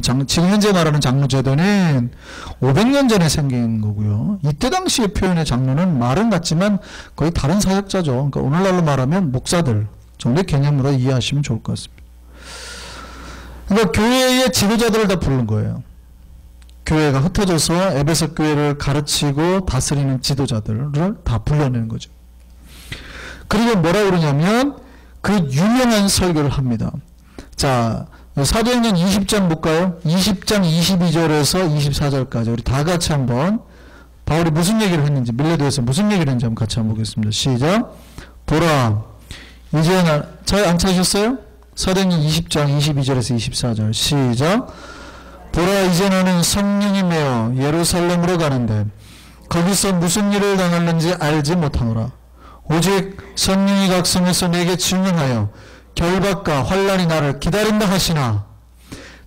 지금 현재 말하는 장로제도는 500년 전에 생긴 거고요. 이때 당시의 표현의 장로는 말은 같지만 거의 다른 사역자죠. 그러니까 오늘날로 말하면 목사들 정도의 개념으로 이해하시면 좋을 것 같습니다. 그러니까 교회의 지도자들을 다 부른 거예요. 교회가 흩어져서 에베소 교회를 가르치고 다스리는 지도자들을 다 불러내는 거죠. 그리고 뭐라 그러냐면 그 유명한 설교를 합니다. 자, 사도행전 20장 볼까요? 20장 22절에서 24절까지 우리 다 같이 한번 바울이 무슨 얘기를 했는지, 밀레도에서 무슨 얘기를 했는지 한번 같이 한번 보겠습니다. 시작. 보라, 이제 잘 안 찾으셨어요? 사도행전 20장 22절에서 24절 시작. 보라, 이제 너는 성령이 메어 예루살렘으로 가는데 거기서 무슨 일을 당하는지 알지 못하노라. 오직 성령이 각성해서 내게 증언하여 결박과 환난이 나를 기다린다 하시나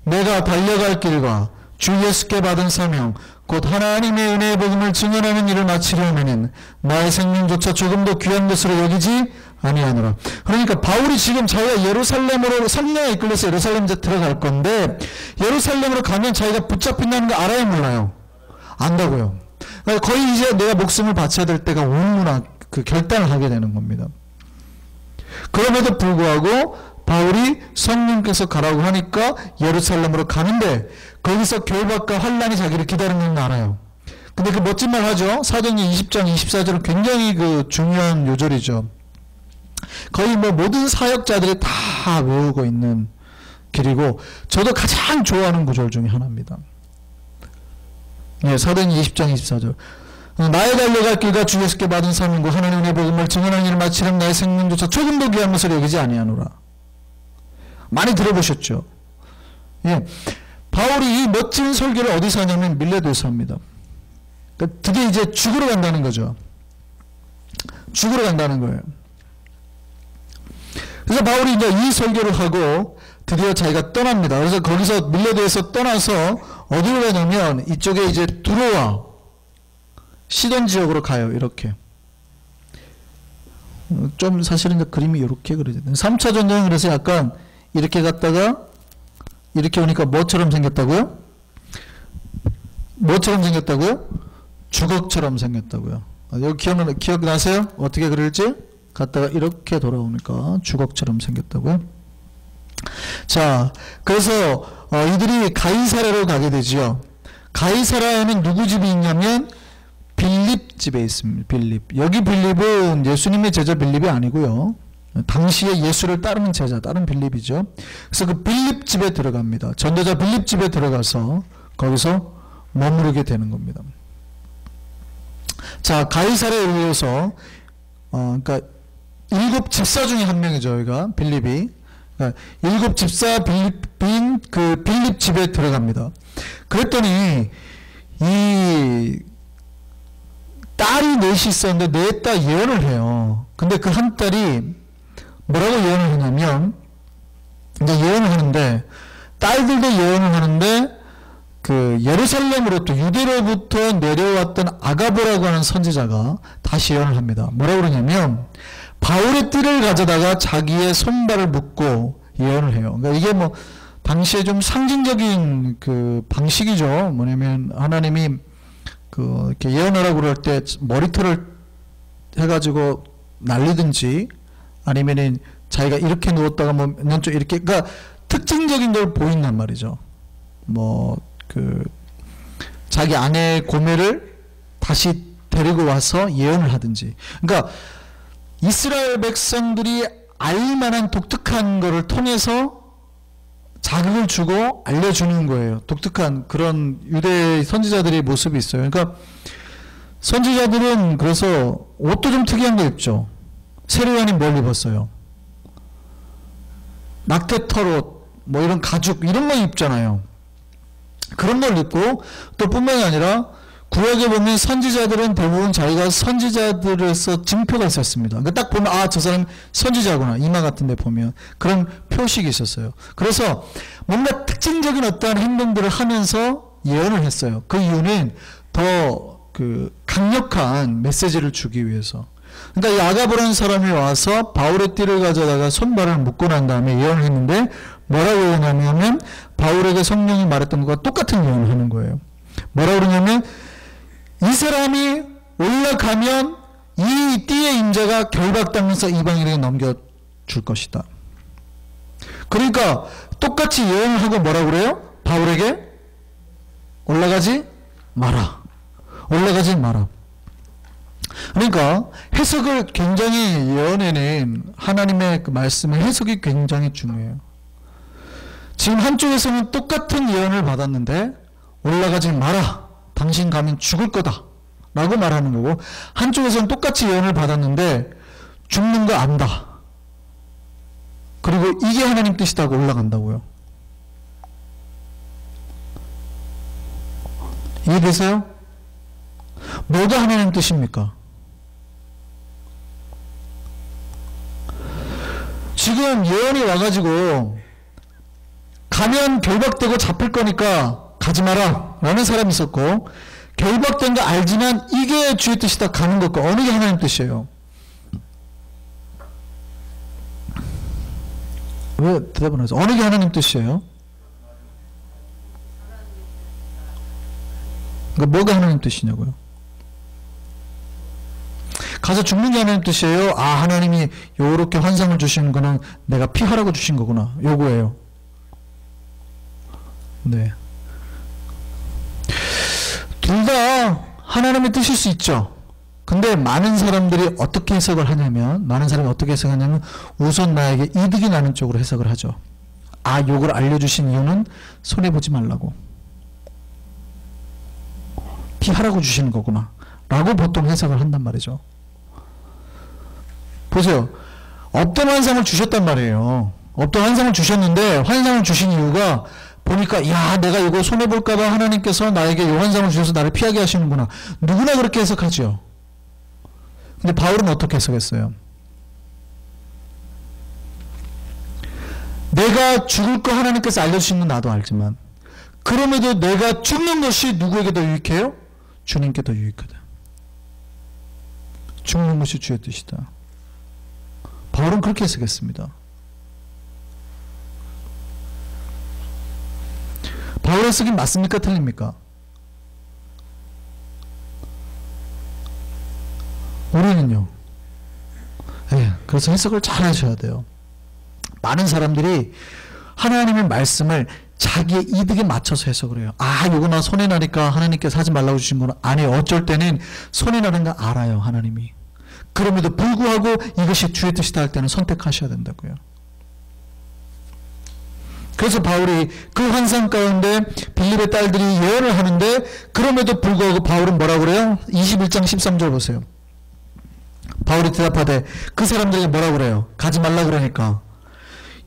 내가 달려갈 길과 주 예수께 받은 사명 곧 하나님의 은혜의 복음을 증언하는 일을 마치려면은 나의 생명조차 조금도 귀한 것으로 여기지 아니하노라. 그러니까 바울이 지금 자기가 예루살렘으로 성령에 이끌려서 예루살렘 이제 들어갈 건데 예루살렘으로 가면 자기가 붙잡힌다는 거 알아요, 몰라요? 안다고요. 거의 이제 내가 목숨을 바쳐야 될 때가 오는구나, 그 결단을 하게 되는 겁니다. 그럼에도 불구하고 바울이 성령께서 가라고 하니까 예루살렘으로 가는데 거기서 결박과 환난이 자기를 기다리는 건 알아요. 근데 그 멋진 말 하죠. 사도행전 20장 24절은 굉장히 그 중요한 요절이죠. 거의 뭐 모든 사역자들이 다 외우고 있는 길이고 저도 가장 좋아하는 구절 중에 하나입니다. 예, 사도행전 20장 24절. 나의 달려갈 길과 주 예수께 받은 사명과 하나님의 복음을 증언하는 일을 마치려면 나의 생명조차 조금도 귀한 것을 여기지 아니하노라. 많이 들어보셨죠? 예, 바울이 이 멋진 설교를 어디서 하냐면 밀레도에서 합니다. 그러니까 드디어 이제 죽으러 간다는 거죠. 죽으러 간다는 거예요. 그래서 바울이 이제 이 설교를 하고 드디어 자기가 떠납니다. 그래서 거기서 밀레도에서 떠나서 어디로 가냐면 이쪽에 이제 두로와 시돈 지역으로 가요. 이렇게 좀 사실은 그림이 이렇게 그려져요. 3차 전쟁은 그래서 약간 이렇게 갔다가 이렇게 오니까 뭐처럼 생겼다고요? 뭐처럼 생겼다고요? 주걱처럼 생겼다고요. 여기 기억나세요? 어떻게 그릴지? 갔다가 이렇게 돌아오니까 주걱처럼 생겼다고요. 자, 그래서 이들이 가이사랴로 가게 되지요. 가이사랴에는 누구 집이 있냐면 빌립 집에 있습니다. 빌립. 여기 빌립은 예수님의 제자 빌립이 아니고요. 당시에 예수를 따르는 제자, 다른 빌립이죠. 그래서 그 빌립 집에 들어갑니다. 전도자 빌립 집에 들어가서 거기서 머무르게 되는 겁니다. 자, 가이사랴에 의해서 그러니까 7 집사 중에 한 명이죠. 여기가 빌립이. 그러니까 7 집사 빌립인 그 빌립 집에 들어갑니다. 그랬더니 이 딸이 넷이 있었는데 네 딸 예언을 해요. 근데 그 한 딸이 뭐라고 예언을 하냐면 이제 예언을 하는데 딸들도 예언을 하는데 그 예루살렘으로 또 유대로부터 내려왔던 아가보라고 하는 선지자가 다시 예언을 합니다. 뭐라고 그러냐면 바울의 띠를 가져다가 자기의 손발을 묶고 예언을 해요. 그러니까 이게 뭐 당시에 좀 상징적인 그 방식이죠. 뭐냐면 하나님이 그 이렇게 예언하라고 그럴 때 머리털을 해가지고 날리든지 아니면은 자기가 이렇게 누웠다가 뭐 왼쪽 이렇게 그러니까 특징적인 걸 보인단 말이죠. 뭐 그 자기 아내의 고매를 다시 데리고 와서 예언을 하든지. 그러니까 이스라엘 백성들이 알만한 독특한 거를 통해서 자극을 주고 알려주는 거예요. 독특한 그런 유대 선지자들의 모습이 있어요. 그러니까 선지자들은 그래서 옷도 좀 특이한 거 입죠. 세례요한이 뭘 입었어요? 낙태털옷, 뭐 이런 가죽 이런 거 입잖아요. 그런 걸 입고 또 뿐만이 아니라 구약에 보면 선지자들은 대부분 자기가 선지자들에서 증표가 있었습니다. 그러니까 딱 보면 아, 저 사람 선지자구나. 이마 같은 데 보면 그런 표식이 있었어요. 그래서 뭔가 특징적인 어떠한 행동들을 하면서 예언을 했어요. 그 이유는 더 그 강력한 메시지를 주기 위해서. 그러니까 이 아가보라는 사람이 와서 바울의 띠를 가져다가 손발을 묶고 난 다음에 예언을 했는데 뭐라고 예언하냐면 바울에게 성령이 말했던 것과 똑같은 예언을 하는 거예요. 뭐라고 그러냐면 이 사람이 올라가면 이 띠의 임재가 결박당해서 이방인에게 넘겨줄 것이다. 그러니까 똑같이 예언을 하고 뭐라고 그래요? 바울에게 올라가지 마라. 올라가지 마라. 그러니까 해석을 굉장히 예언에는 하나님의 그 말씀의 해석이 굉장히 중요해요. 지금 한쪽에서는 똑같은 예언을 받았는데 올라가지 마라. 당신 가면 죽을 거다. 라고 말하는 거고 한쪽에서는 똑같이 예언을 받았는데 죽는 거 안다. 그리고 이게 하나님 뜻이다고 올라간다고요. 이해되세요? 뭐가 하나님 뜻입니까? 지금 예언이 와가지고 가면 결박되고 잡힐 거니까 가지 마라 라는 사람이 있었고 결박된 거 알지만 이게 주의 뜻이다 가는 것과 어느 게 하나님 뜻이에요? 왜 대답을 하세요? 어느 게 하나님 뜻이에요? 그러니까 뭐가 하나님 뜻이냐고요? 가서 죽는 게 하나님 뜻이에요? 아 하나님이 요렇게 환상을 주시는 거는 내가 피하라고 주신 거구나 요거예요. 네. 둘 다 하나님의 뜻일 수 있죠. 근데 많은 사람들이 어떻게 해석을 하냐면 우선 나에게 이득이 나는 쪽으로 해석을 하죠. 아 요걸 알려주신 이유는 손해보지 말라고 피하라고 주시는 거구나 라고 보통 해석을 한단 말이죠. 보세요. 어떤 환상을 주셨단 말이에요. 어떤 환상을 주셨는데 환상을 주신 이유가 보니까 야 내가 이거 손해볼까봐 하나님께서 나에게 이 환상을 주셔서 나를 피하게 하시는구나. 누구나 그렇게 해석하죠. 근데 바울은 어떻게 해석했어요? 내가 죽을 거 하나님께서 알려주신 건 나도 알지만 그럼에도 내가 죽는 것이 누구에게 더 유익해요? 주님께 더 유익하다. 죽는 것이 주의 뜻이다. 바울은 그렇게 해석했습니다. 바울의 해석이 맞습니까? 틀립니까? 우리는요. 네, 그래서 해석을 잘 하셔야 돼요. 많은 사람들이 하나님의 말씀을 자기의 이득에 맞춰서 해석을 해요. 아, 이거 나 손해나니까 하나님께서 하지 말라고 주신 거는 아니에요. 어쩔 때는 손해나는 거 알아요, 하나님이. 그럼에도 불구하고 이것이 주의 뜻이다 할 때는 선택하셔야 된다고요. 그래서 바울이 그 환상 가운데 빌립의 딸들이 예언을 하는데 그럼에도 불구하고 바울은 뭐라고 그래요? 21장 13절 보세요. 바울이 대답하되 그 사람들에게 뭐라고 그래요? 가지 말라 그러니까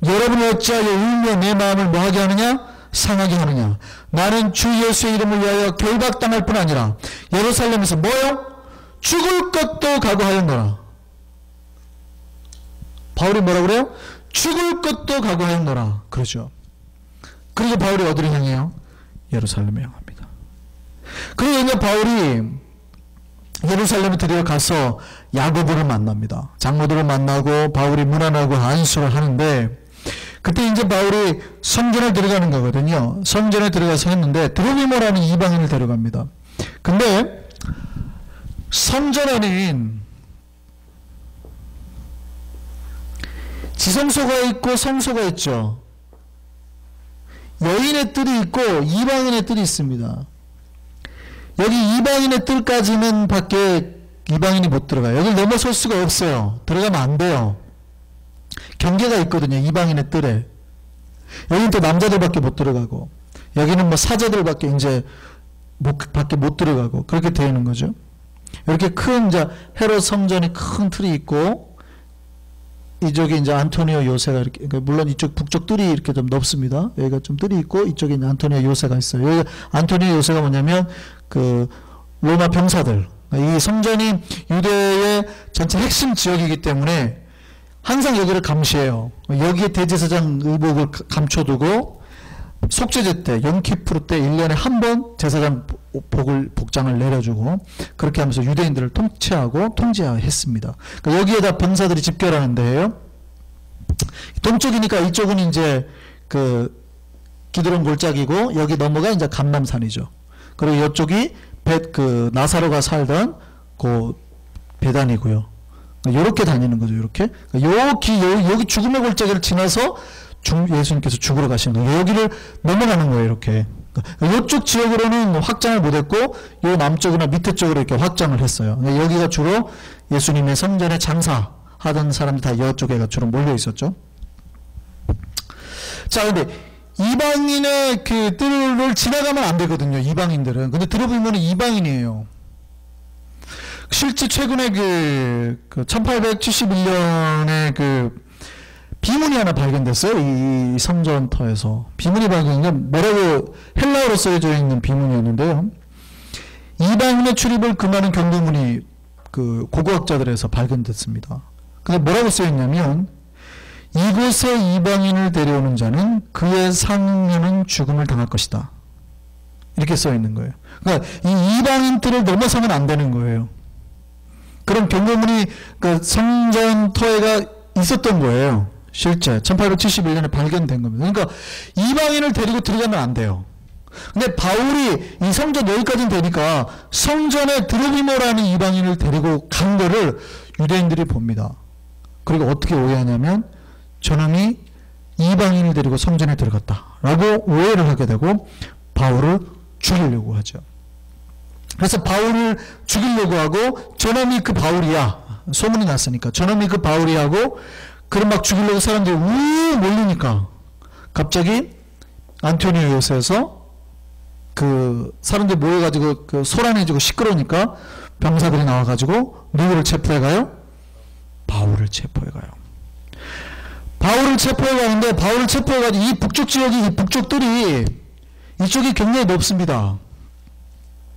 여러분이 어찌하여 울며 내 마음을 뭐하게 하느냐? 상하게 하느냐? 나는 주 예수의 이름을 위하여 결박당할 뿐 아니라 예루살렘에서 뭐요? 죽을 것도 각오하였노라. 바울이 뭐라고 그래요? 죽을 것도 각오하였노라. 그러죠. 그리고 바울이 어디를 향해요? 예루살렘에 향합니다. 그러니까 바울이 예루살렘에 들어가서 야고보를 만납니다. 장로들을 만나고 바울이 문안하고 안수를 하는데 그때 이제 바울이 성전에 들어가는 거거든요. 성전에 들어가서 했는데 드로미모라는 이방인을 데려갑니다. 근데 성전에는 지성소가 있고 성소가 있죠. 여인의 뜰이 있고 이방인의 뜰이 있습니다. 여기 이방인의 뜰까지는 밖에 이방인이 못 들어가요. 여기를 넘어설 수가 없어요. 들어가면 안 돼요. 경계가 있거든요. 이방인의 뜰에. 여기는 또 남자들밖에 못 들어가고 여기는 뭐 사제들밖에 이제 밖에 못 들어가고 그렇게 되어 있는 거죠. 이렇게 큰 이제 헤롯 성전이 큰 틀이 있고 이쪽에 이제 안토니오 요새가 이렇게 그러니까 물론 이쪽 북쪽 뜰이 이렇게 좀 넓습니다. 여기가 좀 뜰이 있고 이쪽에 이제 안토니오 요새가 있어요. 여기 안토니오 요새가 뭐냐면 그 로마 병사들 이 성전이 유대의 전체 핵심 지역이기 때문에 항상 여기를 감시해요. 여기에 대제사장 의복을 감춰두고 속죄제 때 영키프르 때 1년에 한 번 제사장 복장을 내려주고 그렇게 하면서 유대인들을 통치하고 통제했습니다. 그러니까 여기에다 병사들이 집결하는 데예요. 동쪽이니까 이쪽은 이제 그 기드론 골짜기고 여기 넘어가 이제 감람산이죠. 그리고 이쪽이 나사로가 살던 그 베단이고요. 요렇게 다니는 거죠. 요렇게. 여기 죽음의 골짜기를 지나서 예수님께서 죽으러 가시는 거예요. 여기를 넘어가는 거예요. 이렇게. 이쪽 지역으로는 확장을 못했고 요 남쪽이나 밑에 쪽으로 이렇게 확장을 했어요. 여기가 주로 예수님의 성전에 장사하던 사람들 다 이쪽에가 주로 몰려 있었죠. 자, 근데 이방인의 그 뜰을 지나가면 안 되거든요. 이방인들은. 근데 들어보면 이방인이에요. 실제 최근에 그 1871년에 그 비문이 하나 발견됐어요. 이 성전터에서. 비문이 발견됐는데 뭐라고 헬라어로 써져 있는 비문이었는데요. 이방인의 출입을 금하는 경고문이 그 고고학자들에서 발견됐습니다. 근데 뭐라고 쓰여있냐면 이곳에 이방인을 데려오는 자는 그의 상류는 죽음을 당할 것이다. 이렇게 써있는 거예요. 그러니까 이 이방인들을 넘어서면 안 되는 거예요. 그런 경고문이 그 성전터에가 있었던 거예요. 실제 1871년에 발견된 겁니다. 그러니까 이방인을 데리고 들어가면 안 돼요. 근데 바울이 이 성전 여기까지는 되니까 성전에 드로비모라는 이방인을 데리고 간 거를 유대인들이 봅니다. 그리고 어떻게 오해하냐면 저놈이 이방인을 데리고 성전에 들어갔다 라고 오해를 하게 되고 바울을 죽이려고 하죠. 그래서 바울을 죽이려고 하고 저놈이 그 바울이야. 소문이 났으니까 저놈이 그 바울이 하고 그럼 막 죽이려고 사람들이 우 몰리니까 갑자기 안토니오스에서 그 사람들이 모여가지고 그 소란해지고 시끄러우니까 병사들이 나와가지고 누구를 체포해가요? 바울을 체포해가요. 바울을 체포해가는데 바울을 체포해가지고 이 북쪽 지역이 이 북쪽들이 이쪽이 굉장히 높습니다.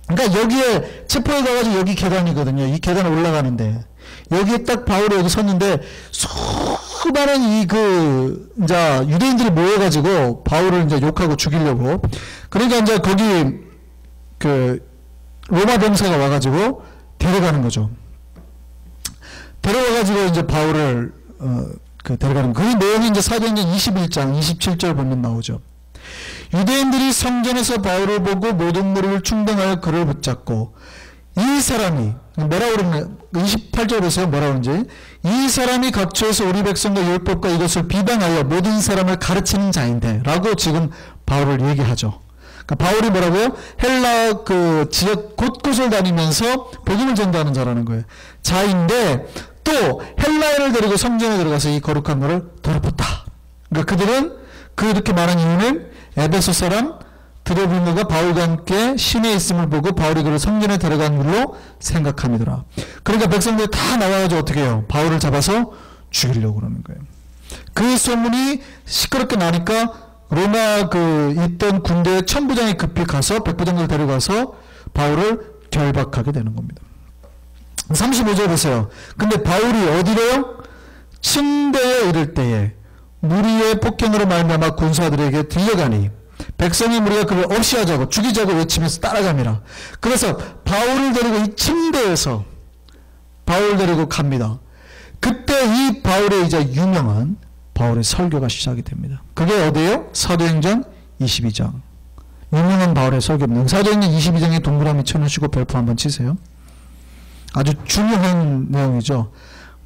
그러니까 여기에 체포해가가지고 여기 계단이거든요. 이 계단 올라가는데 여기에 딱 바울이 여기 섰는데 수많은 이제 유대인들이 모여가지고 바울을 이제 욕하고 죽이려고. 그러니까 이제 거기 그 로마 병사가 와가지고 데려가는 거죠. 데려와가지고 이제 바울을 데려가는 그 내용이 이제 사도행전 21장 27절 보면 나오죠. 유대인들이 성전에서 바울을 보고 모든 무리를 충동하여 그를 붙잡고 이 사람이 뭐라고 그러면 28절 보세요. 뭐라고 그러는지. 이 사람이 각처에서 우리 백성과 율법과 이것을 비방하여 모든 사람을 가르치는 자인데 라고 지금 바울을 얘기하죠. 그러니까 바울이 뭐라고요? 헬라 그 지역 곳곳을 다니면서 복음을 전도하는 자라는 거예요. 자인데 또 헬라인을 데리고 성전에 들어가서 이 거룩한 것을 더럽혔다. 그러니까 그들은 그렇게 말한 이유는 에베소 사람 드로비모가 바울과 함께 시내에 있음을 보고 바울이 그를 성전에 데려간 걸로 생각함이더라. 그러니까 백성들이 다 나와가지고 어떻게 해요? 바울을 잡아서 죽이려고 그러는 거예요. 그 소문이 시끄럽게 나니까 로마 있던 군대의 천부장이 급히 가서 백부장들 데려가서 바울을 결박하게 되는 겁니다. 35절 보세요. 근데 바울이 어디로요? 층대에 이를 때에 무리의 폭행으로 말미암아 군사들에게 들려가니 백성의 무리가 그를 없이 하자고 죽이자고 외치면서 따라갑니다. 그래서 바울을 데리고 이 층대에서 바울 데리고 갑니다. 그때 이 바울의 이제 유명한 바울의 설교가 시작이 됩니다. 그게 어디예요? 사도행전 22장. 유명한 바울의 설교입니다. 사도행전 22장에 동그라미 쳐놓으시고 별표 한번 치세요. 아주 중요한 내용이죠.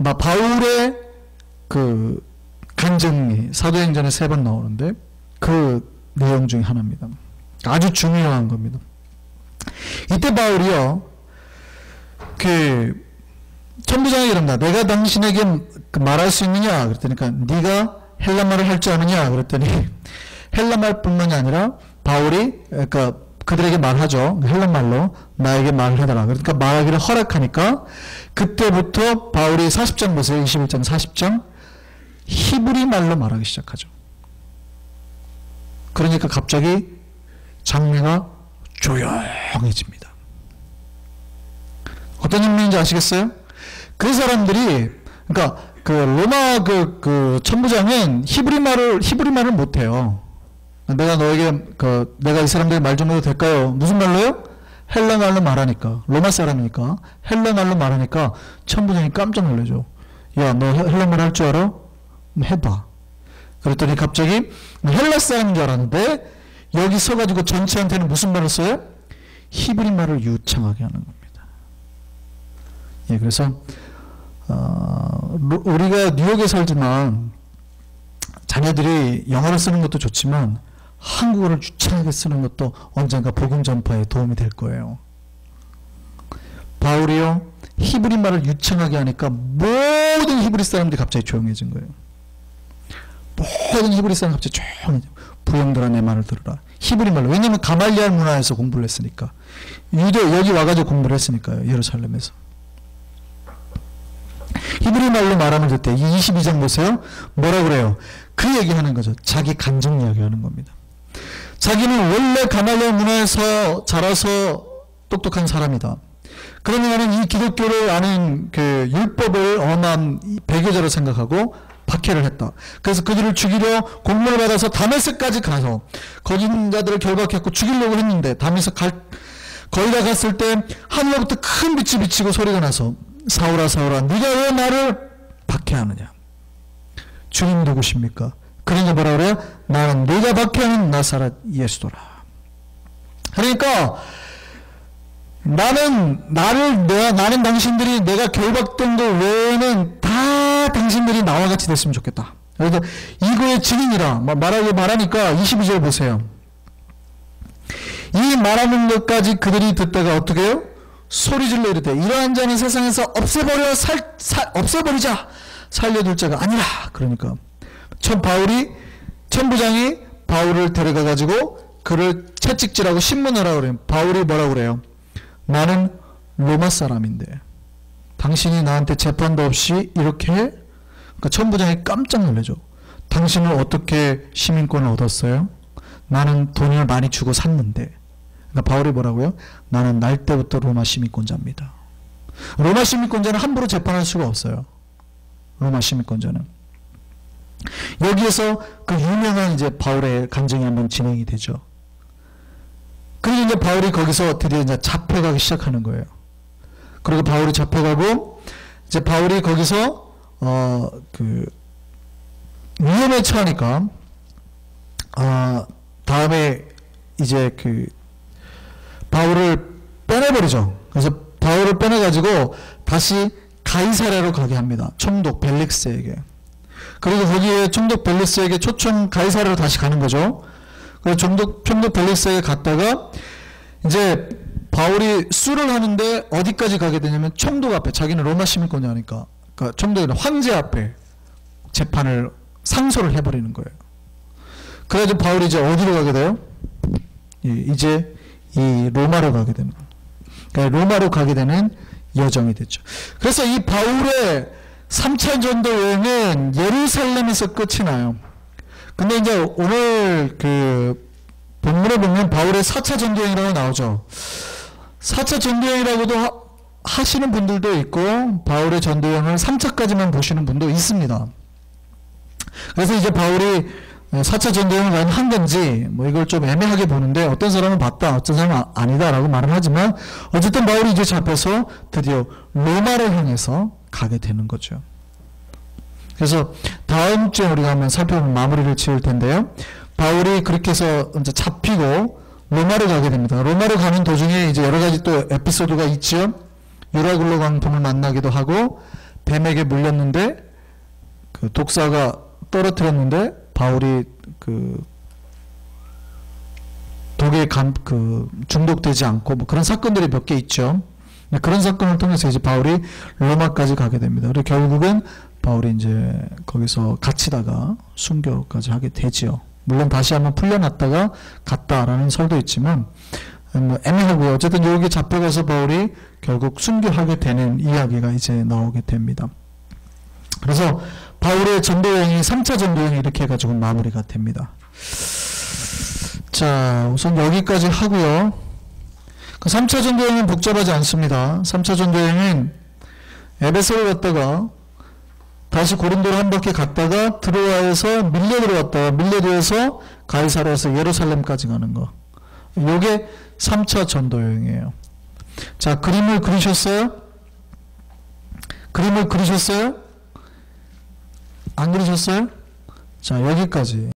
바울의 그 간증이 사도행전에 3번 나오는데 그 내용 중에 하나입니다. 아주 중요한 겁니다. 이때 바울이요, 천부장이 이럽니다. 내가 당신에게 말할 수 있느냐? 그랬더니까 네가 헬라말을 할 줄 아느냐? 그랬더니 헬라말뿐만이 아니라 바울이 그들에게 말하죠. 헬라말로 나에게 말을 해달라. 그러니까 말하기를 허락하니까 그때부터 바울이 40장 보세요. 21장 40장 히브리 말로 말하기 시작하죠. 그러니까 갑자기 장면가 조용해집니다. 어떤 장면인지 아시겠어요? 그 사람들이, 그러니까 로마 천부장은 히브리 말을 못해요. 내가 너에게 내가 이 사람들의 말 좀 해도 될까요? 무슨 말로요? 헬라 말로 말하니까. 로마 사람이니까 헬라 말로 말하니까 천부장이 깜짝 놀라죠. 야, 너 헬라 말 할 줄 알아? 해봐. 그랬더니 갑자기 헬라 사람인 줄 알았는데 여기 서가지고 전체한테는 무슨 말을 써요? 히브리 말을 유창하게 하는 겁니다. 예, 그래서 우리가 뉴욕에 살지만 자녀들이 영어를 쓰는 것도 좋지만 한국어를 유창하게 쓰는 것도 언젠가 복음 전파에 도움이 될 거예요. 바울이요, 히브리 말을 유창하게 하니까 모든 히브리 사람들이 갑자기 조용해진 거예요. 모든 히브리 사람이 갑자기 조용해져. 부형들아 내 말을 들으라. 히브리 말로. 왜냐하면 가말리알 문화에서 공부를 했으니까. 유대 여기 와가지고 공부를 했으니까요. 예루살렘에서. 히브리 말로 말하면 될 때 이 22장 보세요. 뭐라 그래요? 그 얘기하는 거죠. 자기 간증 이야기하는 겁니다. 자기는 원래 가말리알 문화에서 자라서 똑똑한 사람이다. 그러면 이 기독교를 아는 그 율법을 엄한 배교자로 생각하고 박해를 했다. 그래서 그들을 죽이려 공문을 받아서 다메섹까지 가서 거기 있는 자들을 결박했고 죽이려고 했는데 다메섹 거기다 갔을 때 하늘로부터 큰 빛이 비치고 소리가 나서 사울아 사울아 네가 왜 나를 박해하느냐. 주님 누구십니까? 그러니까 뭐라 그래요? 나는 네가 박해하는 나사렛 예수도라. 그러니까 나는 당신들이 내가 결박된 것 외에는 다 당신들이 나와 같이 됐으면 좋겠다. 그래서 이거의 증인이라 말하니까 22절 보세요. 이 말하는 것까지 그들이 듣다가 어떻게 해요? 소리질러 이르되 이러한 자는 세상에서 없애버리자. 살려둘 자가 아니라. 그러니까 천부장이 바울을 데려가 가지고 그를 채찍질하고 신문하라고 그래요. 바울이 뭐라고 그래요? 나는 로마 사람인데 당신이 나한테 재판도 없이 이렇게 해? 그러니까 천부장이 깜짝 놀라죠. 당신은 어떻게 시민권을 얻었어요? 나는 돈을 많이 주고 샀는데. 그러니까 바울이 뭐라고요? 나는 날 때부터 로마 시민권자입니다. 로마 시민권자는 함부로 재판할 수가 없어요. 로마 시민권자는. 여기에서 그 유명한 이제 바울의 간증이 한번 진행이 되죠. 그리고 이제 바울이 거기서 드디어 이제 잡혀가기 시작하는 거예요. 그리고 바울이 잡혀가고 이제 바울이 거기서 위험에 처하니까 다음에 이제 바울을 빼내버리죠. 그래서 바울을 빼내가지고 다시 가이사랴로 가게 합니다. 총독 벨릭스에게. 그리고 거기에 총독 벨릭스에게 초청 가이사랴로 다시 가는 거죠. 그래서 총독 벨릭스에게 갔다가 이제 바울이 수를 하는데 어디까지 가게 되냐면 총독 앞에, 자기는 로마 시민권자니까 그러니까 총독이 황제 앞에 재판을 상소를 해버리는 거예요. 그래서 바울이 이제 어디로 가게 돼요? 이제 이 로마로 가게 되는 거예요. 그러니까 로마로 가게 되는 여정이 됐죠. 그래서 이 바울의 3차 전도 여행은 예루살렘에서 끝이 나요. 근데 이제 오늘 본문에 보면 바울의 4차 전도여행이라고 나오죠. 4차 전도여행이라고도 하시는 분들도 있고 바울의 전도여행을 3차까지만 보시는 분도 있습니다. 그래서 이제 바울이 4차 전도여행을 과연 한 건지 이걸 좀 애매하게 보는데 어떤 사람은 봤다, 어떤 사람은 아니다라고 말을 하지만 어쨌든 바울이 이제 잡혀서 드디어 로마를 향해서 가게 되는 거죠. 그래서 다음 주에 우리가 한번 살펴보면 마무리를 지을 텐데요. 바울이 그렇게 해서 이제 잡히고 로마를 가게 됩니다. 로마를 가는 도중에 이제 여러 가지 또 에피소드가 있죠. 유라굴로 광통을 만나기도 하고 뱀에게 물렸는데 그 독사가 떨어뜨렸는데 바울이 독에 중독되지 않고 그런 사건들이 몇 개 있죠. 그런 사건을 통해서 이제 바울이 로마까지 가게 됩니다. 그리고 결국은 바울이 이제 거기서 갇히다가 순교까지 하게 되지요. 물론 다시 한번 풀려났다가 갔다라는 설도 있지만 애매하고요. 어쨌든 여기 잡혀가서 바울이 결국 순교하게 되는 이야기가 이제 나오게 됩니다. 그래서 바울의 전도여행이 3차 전도여행이 이렇게 해가지고 마무리가 됩니다. 자, 우선 여기까지 하고요. 3차 전도여행은 복잡하지 않습니다. 3차 전도여행은 에베소를 갔다가 다시 고린도로 한 바퀴 갔다가 드로아에서 밀레도로 왔다가 밀레도에서 가이사랴에서 예루살렘까지 가는 거. 요게 3차 전도여행이에요. 자, 그림을 그리셨어요? 그림을 그리셨어요? 안 그리셨어요? 자, 여기까지.